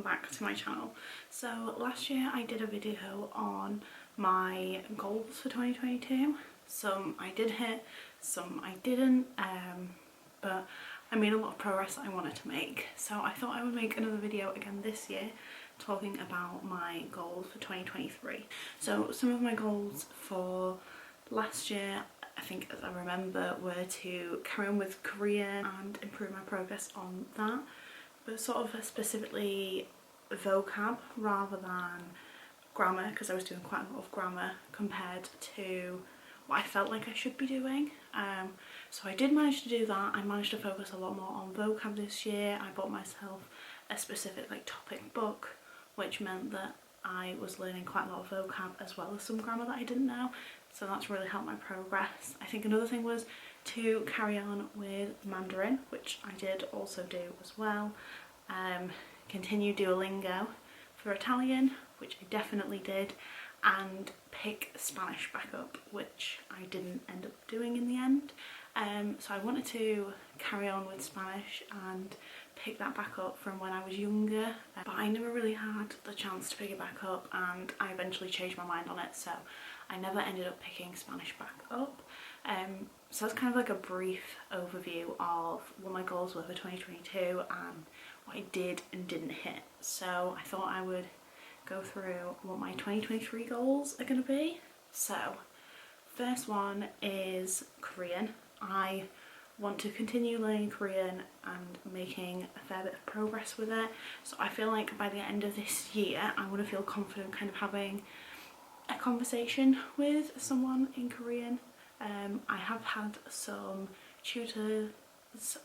back to my channel. So last year I did a video on my goals for 2022. Some I did hit, some I didn't, but I made a lot of progress that I wanted to make. So I thought I would make another video again this year talking about my goals for 2023. So some of my goals for last year, I think as I remember, were to carry on with Korean and improve my progress on that, but sort of specifically vocab rather than grammar, because I was doing quite a lot of grammar compared to what I felt like I should be doing. So I did manage to do that. I managed to focus a lot more on vocab this year. I bought myself a specific topic book, which meant that I was learning quite a lot of vocab as well as some grammar that I didn't know. So that's really helped my progress. I think another thing was to carry on with Mandarin, which I did also do as well. Continue Duolingo for Italian, which I definitely did, and pick Spanish back up, which I didn't end up doing in the end. So I wanted to carry on with Spanish and pick that back up from when I was younger, but I never really had the chance to pick it back up, and I eventually changed my mind on it, so I never ended up picking Spanish back up. So that's kind of like a brief overview of what my goals were for 2022 and what I did and didn't hit. So I thought I would go through what my 2023 goals are going to be. So first one is Korean. I want to continue learning Korean and making a fair bit of progress with it. So I feel like by the end of this year I want to feel confident kind of having a conversation with someone in Korean. I have had some tutors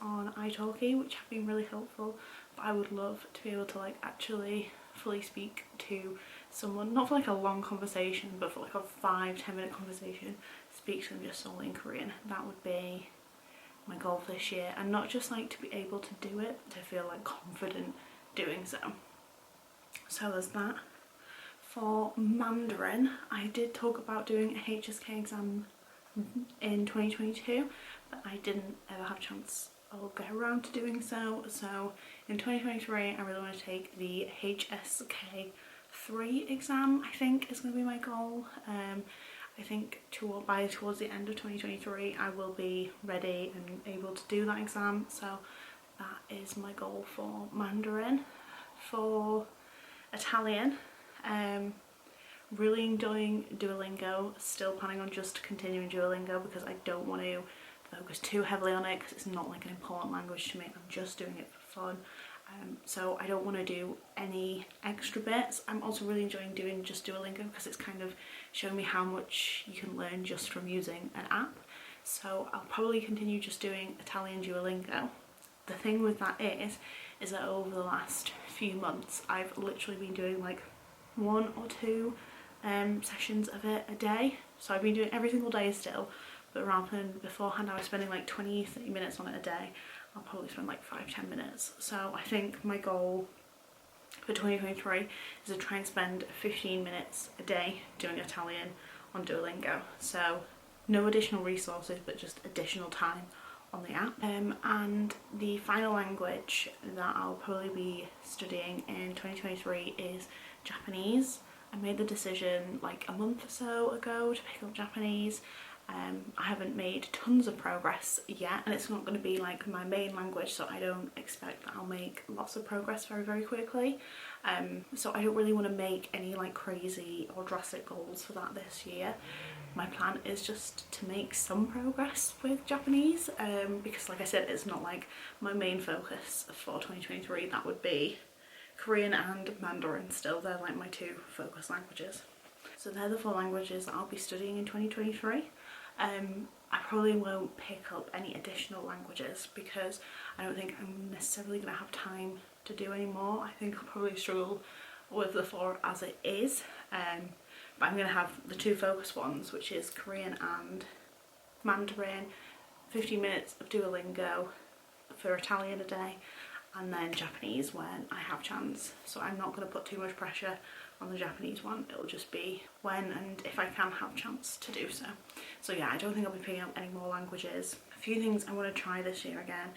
on italki which have been really helpful, but I would love to be able to actually fully speak to someone, not for a long conversation, but for a 5-10 minute conversation, speak to them just solely in Korean. That would be my goal for this year, and not just to be able to do it, to feel confident doing so. So there's that. For Mandarin, I did talk about doing a HSK exam in 2022, but I didn't ever have a chance or get around to doing so. So in 2023 I really want to take the HSK 3 exam, I think is going to be my goal. I think towards the end of 2023 I will be ready and able to do that exam, so that is my goal for Mandarin. For Italian, really enjoying Duolingo, still planning on just continuing Duolingo because I don't want to focus too heavily on it because it's not an important language to me. I'm just doing it for fun. So I don't want to do any extra bits. I'm also really enjoying doing just Duolingo because it's kind of showing me how much you can learn just from using an app. So I'll probably continue just doing Italian Duolingo. The thing with that is that over the last few months I've literally been doing 1 or 2 sessions of it a day. So I've been doing every single day still, but rather than beforehand I was spending 20-30 minutes on it a day, I'll probably spend 5-10 minutes. So I think my goal for 2023 is to try and spend 15 minutes a day doing Italian on Duolingo. So no additional resources, but just additional time on the app. And the final language that I'll probably be studying in 2023 is Japanese. I made the decision a month or so ago to pick up Japanese. I haven't made tons of progress yet, and it's not going to be my main language, so I don't expect that I'll make lots of progress very quickly. So I don't really want to make any crazy or drastic goals for that this year. My plan is just to make some progress with Japanese, because like I said, it's not my main focus for 2023. That would be Korean and Mandarin still. They're my 2 focus languages. So they're the 4 languages that I'll be studying in 2023. I probably won't pick up any additional languages because I don't think I'm necessarily going to have time to do any more. I think I'll probably struggle with the 4 as it is, but I'm going to have the 2 focus ones, which is Korean and Mandarin, 15 minutes of Duolingo for Italian a day, and then Japanese when I have chance. So I'm not going to put too much pressure on the Japanese one. It'll just be when and if I can have chance to do so. So yeah, I don't think I'll be picking up any more languages. A few things I want to try this year again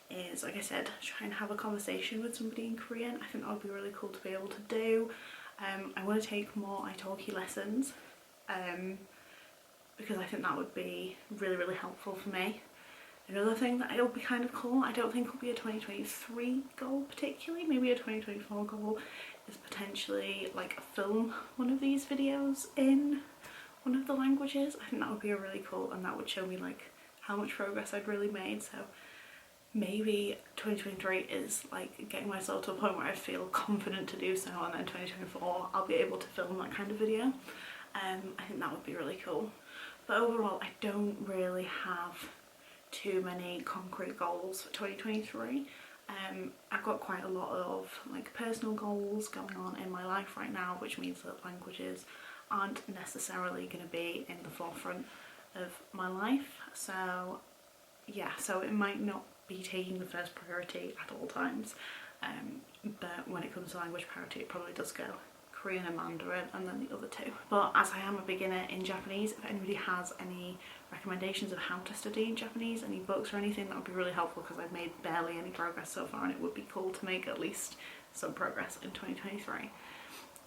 is, like I said, try and have a conversation with somebody in Korean. I think that would be really cool to be able to do. I want to take more italki lessons because I think that would be really helpful for me. Another thing that it'll be kind of cool, I don't think it'll be a 2023 goal particularly, maybe a 2024 goal, is potentially like film one of these videos in one of the languages. I think that would be really cool, and that would show me like how much progress I'd really made. So maybe 2023 is like getting myself to a point where I feel confident to do so, and then 2024 I'll be able to film that kind of video. I think that would be really cool. But overall, I don't really have too many concrete goals for 2023. I've got quite a lot of like personal goals going on in my life right now, which means that languages aren't necessarily going to be in the forefront of my life. So yeah, so it might not be taking the first priority at all times, but when it comes to language priority, it probably does go Korean and Mandarin, and then the other two. But as I am a beginner in Japanese, if anybody has any recommendations of how to study in Japanese, any books or anything, that would be really helpful, because I've made barely any progress so far, and it would be cool to make at least some progress in 2023.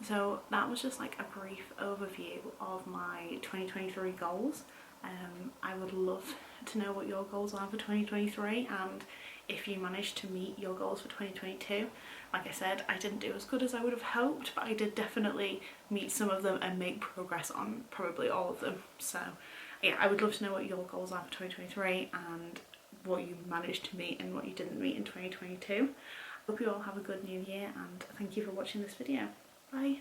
So that was just like a brief overview of my 2023 goals. I would love to know what your goals are for 2023, and if you managed to meet your goals for 2022. Like I said, I didn't do as good as I would have hoped, but I did definitely meet some of them and make progress on probably all of them. So yeah, I would love to know what your goals are for 2023 and what you managed to meet and what you didn't meet in 2022. Hope you all have a good new year, and thank you for watching this video. Bye.